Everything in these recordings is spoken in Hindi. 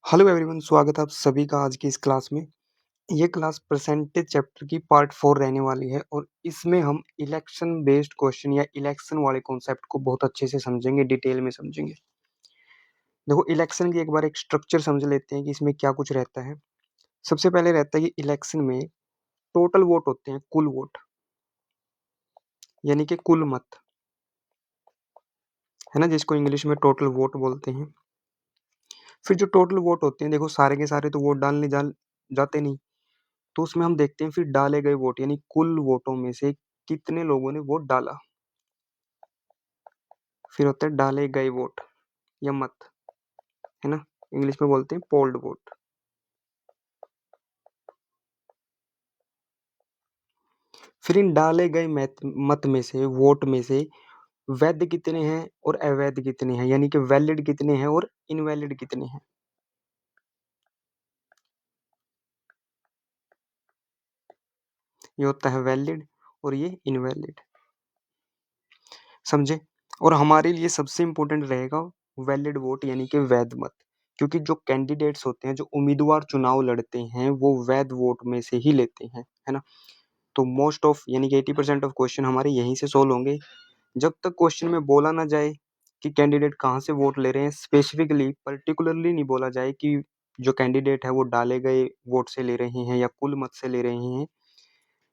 हेलो एवरीवन, स्वागत है आप सभी का आज की इस क्लास में। ये क्लास परसेंटेज चैप्टर की पार्ट 4 रहने वाली है और इसमें हम इलेक्शन बेस्ड क्वेश्चन या इलेक्शन वाले कॉन्सेप्ट को बहुत अच्छे से समझेंगे, डिटेल में समझेंगे। देखो, इलेक्शन की एक बार एक स्ट्रक्चर समझ लेते हैं कि इसमें क्या कुछ रहता है। सबसे पहले रहता है कि इलेक्शन में टोटल वोट होते हैं, कुल वोट, यानी कि कुल मत, है ना, जिसको इंग्लिश में टोटल वोट बोलते हैं। फिर जो टोटल वोट होते हैं, देखो सारे के सारे तो वोट डालने जाते नहीं, तो उसमें हम देखते हैं फिर डाले गए वोट, यानी कुल वोटों में से कितने लोगों ने वोट डाला। फिर होता है डाले गए वोट या मत, है ना, इंग्लिश में बोलते हैं पोल्ड वोट। फिर इन डाले गए मत में से, वोट में से वैध कितने हैं और अवैध कितने हैं, यानी कि वैलिड कितने हैं और इनवैलिड कितने हैं। ये होता है वैलिड और ये इनवैलिड, समझे। और हमारे लिए सबसे इंपॉर्टेंट रहेगा वैलिड वोट, यानी कि वैध मत, क्योंकि जो कैंडिडेट्स होते हैं, जो उम्मीदवार चुनाव लड़ते हैं, वो वैध वोट में से ही लेते हैं, है ना। तो मोस्ट ऑफ, यानी कि 80% ऑफ क्वेश्चन हमारे यहीं से सोल्व होंगे। जब तक क्वेश्चन में बोला ना जाए कि कैंडिडेट कहाँ से वोट ले रहे हैं, स्पेसिफिकली पर्टिकुलरली नहीं बोला जाए कि जो कैंडिडेट है वो डाले गए वोट से ले रहे हैं या कुल मत से ले रहे हैं,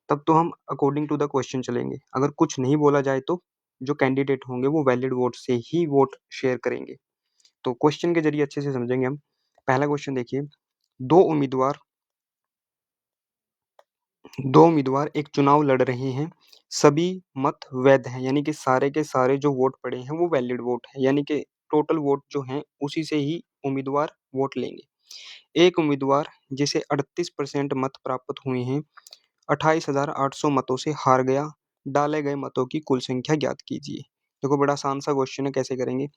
तब तो हम अकॉर्डिंग टू द क्वेश्चन चलेंगे। अगर कुछ नहीं बोला जाए तो जो कैंडिडेट होंगे वो वैलिड वोट से ही वोट शेयर करेंगे। तो क्वेश्चन के जरिए अच्छे से समझेंगे हम। पहला क्वेश्चन देखिए, दो उम्मीदवार दो उम्मीदवार एक चुनाव लड़ रहे हैं, सभी मत वैध हैं, यानी कि सारे के सारे जो वोट पड़े हैं वो वैलिड वोट है, यानी कि टोटल वोट जो हैं उसी से ही उम्मीदवार वोट लेंगे। एक उम्मीदवार जिसे 38% मत प्राप्त हुए हैं, 28,800 मतों से हार गया, डाले गए मतों की कुल संख्या ज्ञात कीजिए। देखो, बड़ा आसान सा क्वेश्चन है, कैसे करेंगे।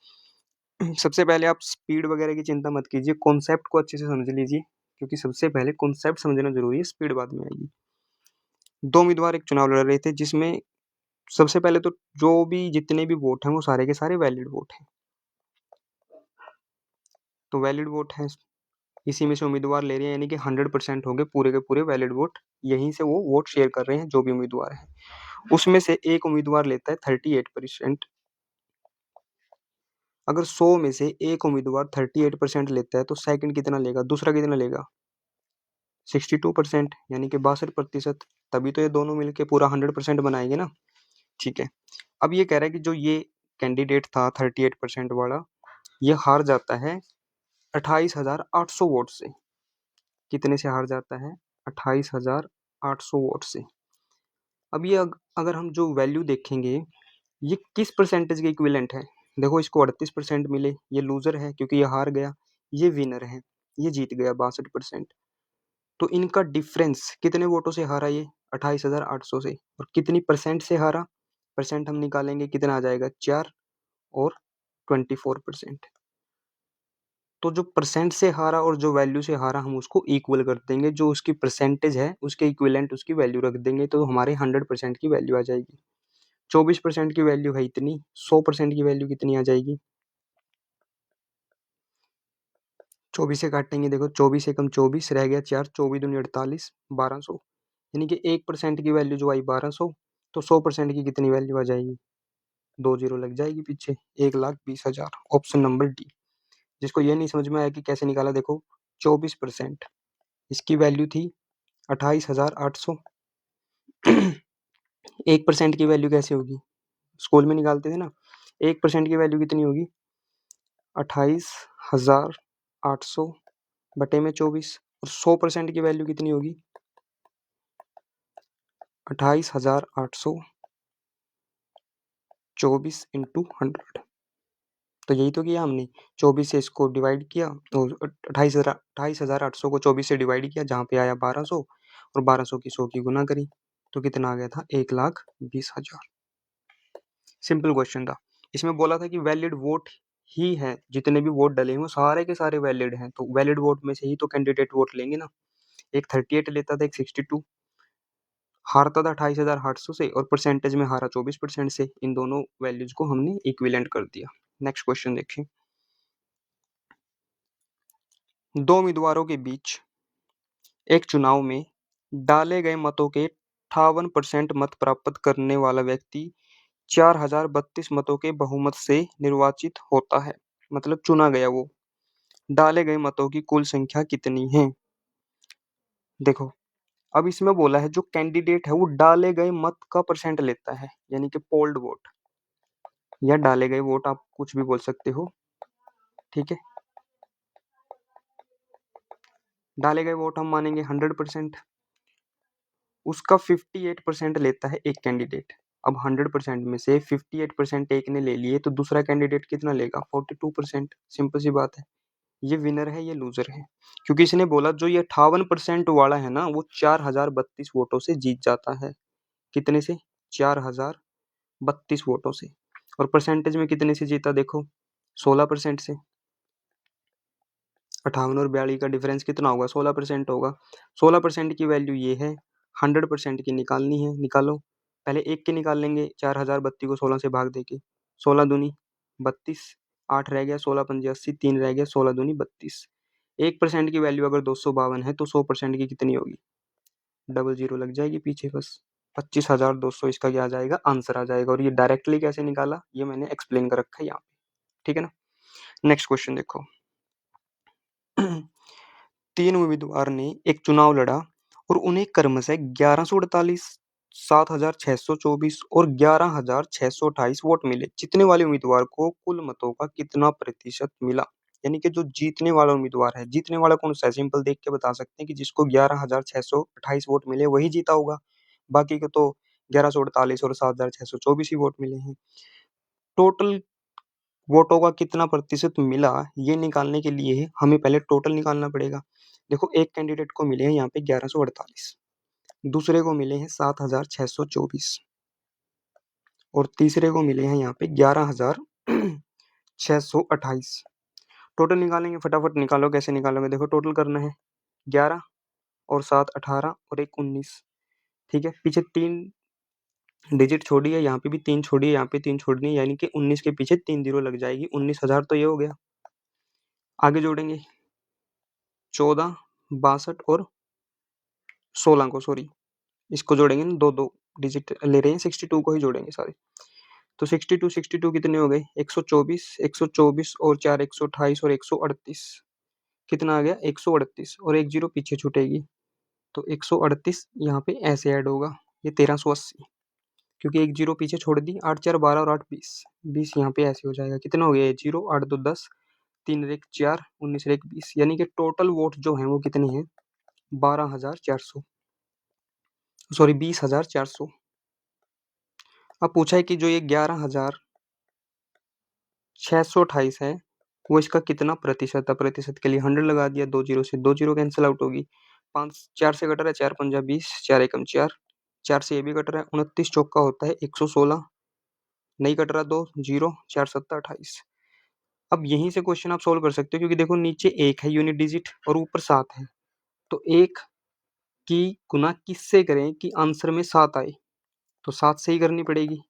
सबसे पहले आप स्पीड वगैरह की चिंता मत कीजिए, कॉन्सेप्ट को अच्छे से समझ लीजिए, क्योंकि सबसे पहले कॉन्सेप्ट समझना जरूरी है, स्पीड बाद में आएगी। दो उम्मीदवार एक चुनाव लड़ रहे थे, जिसमें सबसे पहले तो जो भी जितने भी वोट हैं वो सारे के सारे वैलिड वोट हैं। तो वैलिड वोट है, इसी में से उम्मीदवार ले रहे हैं, यानी कि 100% हो गए पूरे के पूरे वैलिड वोट, यहीं से वो वोट शेयर कर रहे हैं जो भी उम्मीदवार है। उसमें से एक उम्मीदवार लेता है 38%। अगर 100 में से एक उम्मीदवार 38% लेता है तो सेकंड कितना लेगा, दूसरा कितना लेगा, 62%, यानी कि 62%। तभी तो ये दोनों मिलके पूरा 100% बनाएंगे ना। ठीक है। अब ये कह रहा है कि जो ये कैंडिडेट था 38% वाला, ये हार जाता है 28,800 वोट से। कितने से हार जाता है, 28,800 वोट से। अब ये अगर हम जो वैल्यू देखेंगे, ये किस परसेंटेज के इक्विवेलेंट है। देखो, इसको 38% मिले, ये लूजर है क्योंकि ये हार गया, ये विनर है, ये जीत गया 62%। तो इनका डिफरेंस कितने वोटों से हारा ये, 28,800 से, और कितनी परसेंट से हारा, परसेंट हम निकालेंगे, कितना आ जाएगा, 4 और 24%। तो जो परसेंट से हारा और जो वैल्यू से हारा, हम उसको इक्वल कर देंगे, जो उसकी परसेंटेज है उसके इक्विवेलेंट उसकी वैल्यू रख देंगे, तो हमारे 100% की वैल्यू आ जाएगी। 24% की वैल्यू है इतनी, 100% की वैल्यू कितनी आ जाएगी, 24 से काटेंगे, देखो 24 एकम 24 रह गया 4, 24 दूनी 48, 1200, यानी कि 1% की वैल्यू जो आई 1200। तो 100% की कितनी वैल्यू आ जाएगी, 2 जीरो लग जाएगी पीछे, 1,20,000। Option number D. जिसको ये नहीं समझ में आया कि कैसे निकाला, देखो 24%, इसकी वैल्यू थी 28,800। 1% की वैल्यू कैसे होगी, स्कूल में निकालते थे ना। 1% की वैल्यू कितनी होगी, 28,800 बटे में 24। और 100% की वैल्यू कितनी होगी, 28,800 24 इंटू 100। तो यही तो किया हमने, 24 से इसको डिवाइड किया, तो 28,800 को 24 से डिवाइड किया, जहाँ पे आया 1200, और 1200 की 100 की गुना करी, तो कितना आ गया था, 1,20,000। सिंपल क्वेश्चन था। इसमें बोला था कि वैलिड वोट ही है, जितने भी वोट डले हैं वो सारे के सारे वैलिड हैं, तो वैलिड वोट में से ही तो कैंडिडेट वोट लेंगे ना। एक 38 लेता था, एक 62, हारता था 28,800 से, और परसेंटेज में हारा 24% से। इन दोनों वैल्यूज को हमने इक्विवेलेंट कर दिया। नेक्स्ट क्वेश्चन देखिए, दो उम्मीदवारों के बीच एक चुनाव में डाले गए मतों के 58% मत प्राप्त करने वाला व्यक्ति 4032 मतों के बहुमत से निर्वाचित होता है। मतलब चुना गया वो। डाले गए मतों की कुल संख्या कितनी है? देखो, अब इसमें बोला है जो कैंडिडेट है वो डाले गए मत का परसेंट लेता है, यानी कि पोल्ड वोट या डाले गए वोट, आप कुछ भी बोल सकते हो। ठीक है, डाले गए वोट हम मानेंगे 100%। उसका 58% लेता है एक कैंडिडेट। अब 100% में से 58% एक ने ले लिए तो दूसरा कैंडिडेट कितना लेगा? 42%। सिंपल सी बात है। ये विनर है, ये लूजर है, क्योंकि इसने बोला जो ये 58% वाला है ना वो 4032 वोटों से जीत जाता है। कितने से? 4032 वोटों से। और परसेंटेज में कितने से जीता? देखो, 16% से। 58 और 42 का डिफरेंस कितना होगा? 16% होगा। 16% की वैल्यू ये है, 100% की निकालनी है, निकालो। पहले एक की निकाल लेंगे, 4032 को 16 से भाग देके। 16 दूनी 32, 8 रह गया, 16 पंजे 80, 3 रह गया, 16 दूनी 32। 1% की वैल्यू अगर 252 है तो 100% की कितनी होगी? डबल जीरो लग जाएगी पीछे बस। 25,200 इसका क्या आ जाएगा? आंसर आ जाएगा। और ये डायरेक्टली कैसे निकाला ये मैंने एक्सप्लेन कर रखा है यहाँ पे। ठीक है ना। नेक्स्ट क्वेश्चन देखो। तीन उम्मीदवार ने एक चुनाव लड़ा और उन्हें क्रमशः 1148, 7624 और 11628 वोट मिले। जीतने वाले उम्मीदवार को कुल मतों का कितना प्रतिशत मिला? यानी कि जो जीतने वाला उम्मीदवार है, जीतने वाला कौन सा है? सिंपल देख के बता सकते हैं कि जिसको 11628 वोट मिले वही जीता होगा। बाकी को तो 1148 और 7624 ही वोट मिले हैं। टोटल वोटों का कितना प्रतिशत मिला ये निकालने के लिए हमें पहले टोटल निकालना पड़ेगा। देखो, एक कैंडिडेट को मिले हैं यहाँ पे 1148, दूसरे को मिले हैं 7624 और तीसरे को मिले हैं यहाँ पे 11628। टोटल निकालेंगे, फटाफट निकालो। कैसे निकालोगे? देखो, टोटल करना है 11 और 7 18 और 1 19। ठीक है, पीछे 3 डिजिट छोड़ी है, यहाँ पे भी 3 छोड़ी है, यहाँ पे 3 छोड़नी है, यानी कि 19 के पीछे 3 जीरो लग जाएगी। 19,000 तो ये हो गया। आगे जोड़ेंगे 14, 62 और 16 को, सॉरी, इसको जोड़ेंगे ना, दो दो डिजिट ले रहे हैं, 62 को ही जोड़ेंगे सारे। तो 62 कितने हो गए? 124, 124 और 4 128 और 138। कितना आ गया? 138 और एक जीरो पीछे छूटेगी तो 138 यहाँ पे ऐसे ऐड होगा, ये 1380, क्योंकि एक जीरो पीछे छोड़ दी। 8 4 12 और 8 20, 20 यहाँ पे ऐसे हो जाएगा। कितना हो गया? ये जीरो, 8 2 10, 3 एक 4, 19 एक 20, यानी कि टोटल वोट जो है वो कितनी है? 12,400, सॉरी 20,400। अब पूछा है कि जो ये 11,628 है वो इसका कितना प्रतिशत है? प्रतिशत के लिए 100 लगा दिया, दो जीरो से दो जीरो कैंसिल आउट होगी। 5 4 से कट रहा है, 4 पंजा 20, 4 एकम 4, 4 से ये भी कट रहा है, 29 चौका होता है 116, नहीं कट रहा, दो जीरो, 4 सत्ता 28। अब यहीं से क्वेश्चन आप सोल्व कर सकते हो, क्योंकि देखो नीचे एक है यूनिट डिजिट और ऊपर 7 है, तो एक की गुना किससे करें कि आंसर में 7 आए? तो 7 से ही करनी पड़ेगी।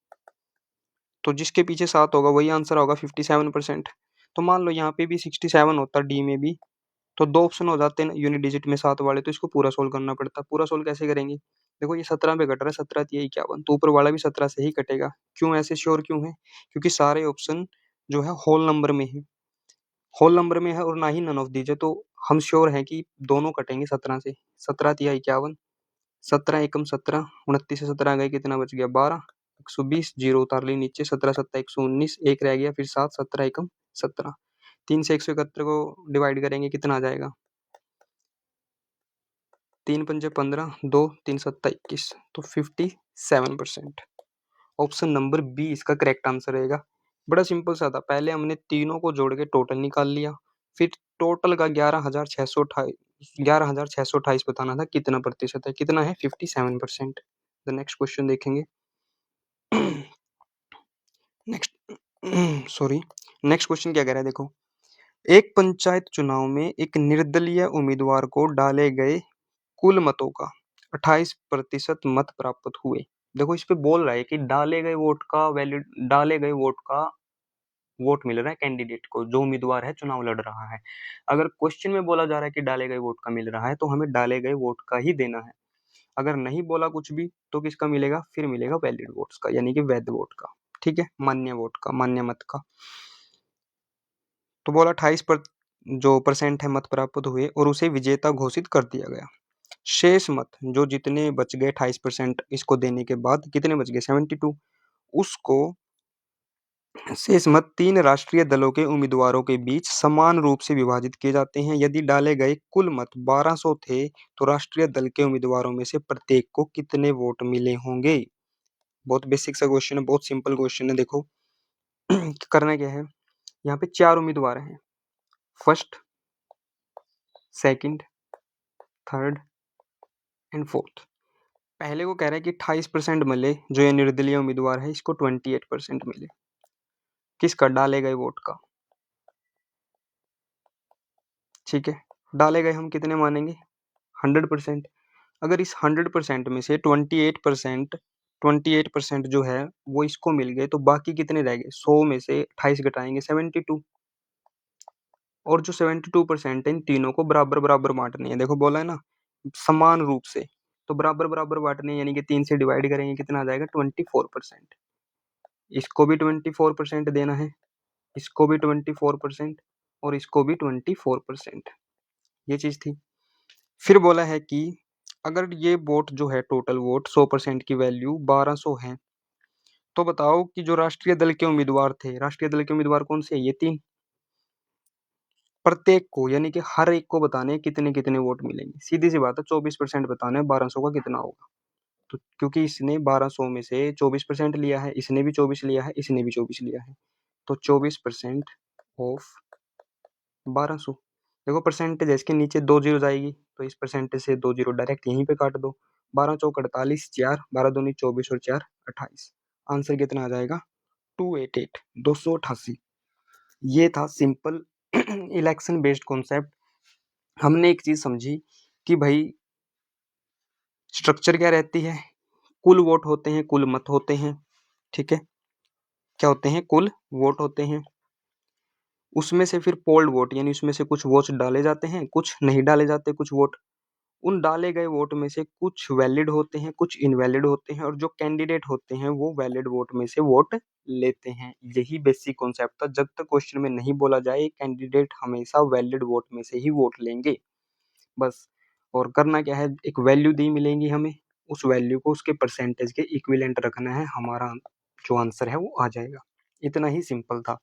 तो जिसके पीछे 7 होगा वही आंसर होगा 57%। तो मान लो यहाँ पे भी 67 होता डी में भी, तो दो ऑप्शन हो जाते हैं यूनिट डिजिट में 7 वाले, तो इसको पूरा सोल्व करना पड़ता है। पूरा सोल्व कैसे करेंगे? देखो, ये 17 पे कट रहा है, 17 तिया 51, तो ऊपर वाला भी 17 से ही कटेगा। क्यों ऐसे श्योर क्यों है? क्योंकि सारे ऑप्शन जो है होल नंबर में है, होल नंबर में है और ना ही नन ऑफ दीजिए, तो हम श्योर हैं कि दोनों कटेंगे 17 से। 17 तिया 51, 17 एकम 17, 29 से 17 गए, कितना बच गया? 12, 120, जीरो उतार ली नीचे, 17 सत्ता 119, एक रह गया, फिर 7, 17 एकम 17। 3 से 171 को डिवाइड करेंगे, कितना आ जाएगा? 3 पंजे 15, 2 3 सत्ता 21, तो 57%। ऑप्शन नंबर बी इसका करेक्ट आंसर रहेगा। बड़ा सिंपल सा था, पहले हमने तीनों को जोड़ के टोटल निकाल लिया, फिर टोटल का 11,628 बताना था कितना प्रतिशत है। कितना है? 57%। द नेक्स्ट क्वेश्चन देखेंगे। नेक्स्ट सॉरी, नेक्स्ट क्वेश्चन क्या कह रहा है? देखो, एक पंचायत चुनाव में एक निर्दलीय उम्मीदवार को डाले गए कुल मतों का 28% मत प्राप्त हुए। देखो, इस पे बोल रहा है कि डाले गए वोट का वैलिड, डाले गए वोट का वोट मिल रहा है कैंडिडेट को, जो उम्मीदवार है चुनाव लड़ रहा है। अगर क्वेश्चन में बोला जा रहा है कि डाले गए वोट का मिल रहा है तो हमें डाले गए वोट का ही देना है। अगर नहीं बोला कुछ भी तो किसका मिलेगा, फिर मिलेगा वैलिड वोट्स का, यानी कि वैध वोट का। ठीक है, मान्य वोट का, मान्य मत का। तो बोला 28% है मत प्राप्त हुए और उसे विजेता घोषित कर दिया गया। शेष मत जो जितने बच गए 28% इसको देने के बाद कितने बच गए 72, उसको शेष मत 3 राष्ट्रीय दलों के उम्मीदवारों के बीच समान रूप से विभाजित किए जाते हैं। यदि डाले गए कुल मत 1200 थे तो राष्ट्रीय दल के उम्मीदवारों में से प्रत्येक को कितने वोट मिले होंगे। बहुत बेसिक सा क्वेश्चन है, बहुत सिंपल क्वेश्चन है। देखो करना क्या है, यहाँ पे 4 उम्मीदवार हैं, first, second, third and fourth. पहले को कह रहा है कि 28% मिले, जो ये निर्दलीय उम्मीदवार है इसको 28% मिले। किसका, डाले गए वोट का। ठीक है, डाले गए हम कितने मानेंगे 100%। अगर इस 100% में से 28% जो है वो इसको मिल गए तो बाकी कितने रह गए, 100 में से 28 घटाएंगे 72, और जो 72% है इन तीनों को बराबर बराबर बांटनी है। देखो बोला है ना समान रूप से, तो बराबर बराबर बांटनी है, यानी कि 3 से डिवाइड करेंगे कितना आ जाएगा 24%। इसको भी 24% देना है, इसको भी 24% और इसको भी 24%। ये चीज थी। फिर बोला है कि अगर ये वोट जो है टोटल वोट 100% की वैल्यू 1200 है तो बताओ कि जो राष्ट्रीय दल के उम्मीदवार थे, राष्ट्रीय दल के उम्मीदवार कौन से है, ये 3, प्रत्येक को यानी कि हर एक को बताने हैं कितने कितने वोट मिलेंगे। सीधी सी बात है 24% बताना है 1200 का कितना होगा। तो क्योंकि इसने 1200 में से 24% लिया है, इसने भी 24 लिया है, इसने भी 24 लिया है, तो 24% ऑफ 1200। देखो परसेंटेज है, इसके नीचे 2 जीरो जाएगी तो इस परसेंटेज से 2 जीरो डायरेक्ट यहीं पे काट दो। 12 चौक 48, 4 12 दूनी 24 और 4 28। आंसर कितना आ जाएगा 288, 288। ये था सिंपल इलेक्शन बेस्ड कॉन्सेप्ट। हमने एक चीज समझी कि भाई स्ट्रक्चर क्या रहती है, कुल वोट होते हैं, कुल मत होते हैं। ठीक है, क्या होते हैं, कुल वोट होते हैं, उसमें से फिर पोल्ड वोट यानी उसमें से कुछ वोट डाले जाते हैं, कुछ नहीं डाले जाते कुछ वोट। उन डाले गए वोट में से कुछ वैलिड होते हैं, कुछ इनवैलिड होते हैं, और जो कैंडिडेट होते हैं वो वैलिड वोट में से वोट लेते हैं। यही बेसिक कॉन्सेप्ट था। जब तक क्वेश्चन में नहीं बोला जाए कैंडिडेट हमेशा वैलिड वोट में से ही वोट लेंगे, बस। और करना क्या है, एक वैल्यू दी मिलेंगी हमें, उस वैल्यू को उसके परसेंटेज के इक्विवेलेंट रखना है, हमारा जो आंसर है वो आ जाएगा। इतना ही सिंपल था।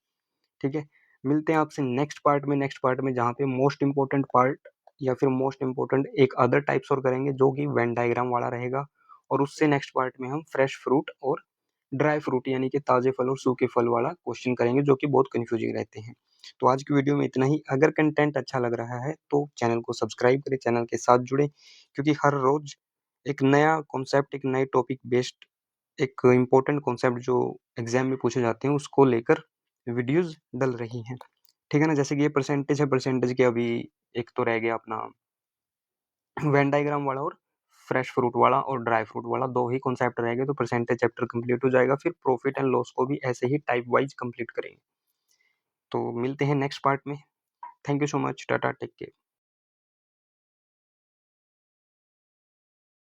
ठीक है, मिलते हैं आपसे नेक्स्ट पार्ट में जहाँ पे मोस्ट इंपॉर्टेंट पार्ट या फिर मोस्ट इंपॉर्टेंट एक अदर टाइप्स और करेंगे जो कि वेन डायग्राम वाला रहेगा। और उससे नेक्स्ट पार्ट में हम फ्रेश फ्रूट और ड्राई फ्रूट यानी कि ताजे फल और सूखे फल वाला क्वेश्चन करेंगे जो कि बहुत कंफ्यूजिंग रहते हैं। तो आज की वीडियो में इतना ही। अगर कंटेंट अच्छा लग रहा है तो चैनल को सब्सक्राइब करें, चैनल के साथ जुड़े, क्योंकि हर रोज एक नया कॉन्सेप्ट, एक नए टॉपिक बेस्ड, एक इम्पोर्टेंट कॉन्सेप्ट जो एग्जाम में पूछे जाते हैं उसको लेकर वीडियोस डल रही हैं। ठीक है ना, जैसे कि ये परसेंटेज है, परसेंटेज के अभी एक तो रह गया अपना वेन डायग्राम वाला और फ्रेश फ्रूट वाला और ड्राई फ्रूट वाला, 2 ही कॉन्सेप्ट रह गए तो परसेंटेज चैप्टर कंप्लीट हो जाएगा। फिर प्रॉफिट एंड लॉस को भी ऐसे ही टाइप वाइज कंप्लीट करेंगे। तो मिलते हैं नेक्स्ट पार्ट में। Thank you so much, tata, take care.